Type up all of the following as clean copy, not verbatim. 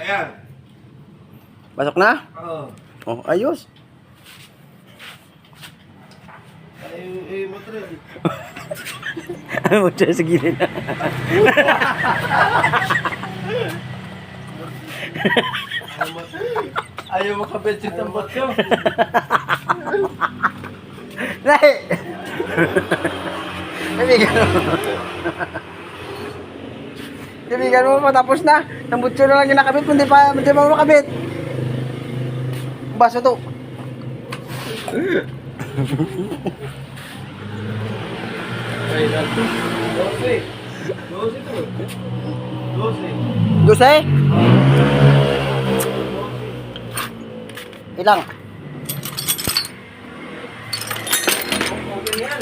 Ayan. Pasok na? Oo. Oh, ayos. Ay, matred. Ano mo siya sa gilid? Ayaw makabit yung tambot ko. Nay! Kaibigan mo, matapos na. Tambutso na lang kinakabit, hindi pa makabit. Baso to. Ay, nato. 12. 12 to. 12. Dose? Ilang? Okay yan.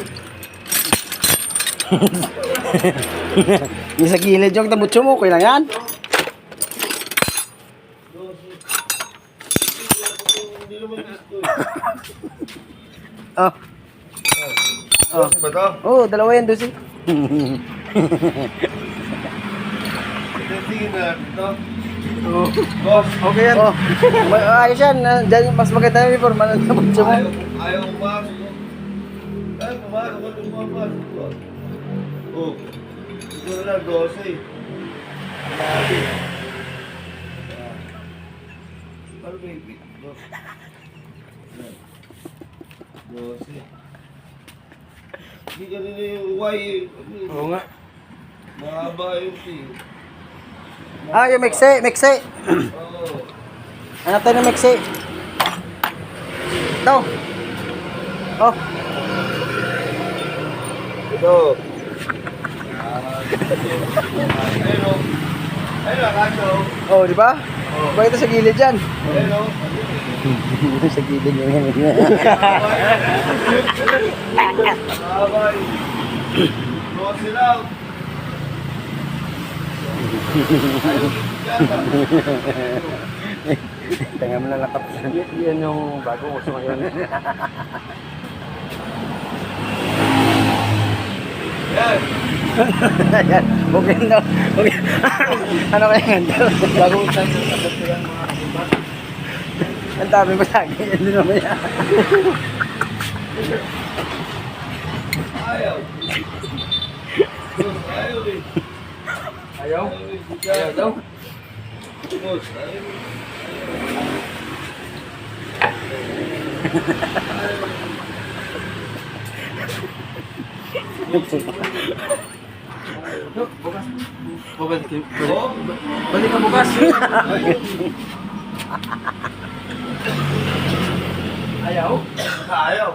Yung sa gilid yung tambutso mo, kailang yan? 12. Hindi naman gusto. Oh. Oh. 12 ba to? Oh, dalawa yan, dose. Tingin na ito. Oh. Boss, okay yan. Oh. Ayos yan. Diyan mas maganda yung before. Malang tambutso mo. Ayaw pumasok. Ay, pumasok ko nung pumasok ko. Oh. Ito na lang, 12. Lagi. Ano ba yung bit? 12. Hindi ganun yung Y. Oo nga. Mahaba yung T. Ah, yung mixi. Oo. Hanap tayo ng mixi. Ito. Oh. Ito. Ayun o. Ayun o, kaso. Oh, di ba? Oh. Bakit ito sa gilid yan? Ayun o. Sa gilid yan. Mahaba yung 12 lang. Tanga mo na lakap. Yan yung bagong uso ngayon. Yan. Ayan. Okay na. Okay. Ano kaya ganda? Bagong uso sa sabot ko yan mga iba. Ang dami mo sa akin. Yan din naman yan. Ayaw. Ayaw eh. Ayaw? Ayaw Ayaw daw? Boss, ayaw. Bukas. Bukas. Oh? Balik ka bukas. Ayaw. Ayaw? Ayaw.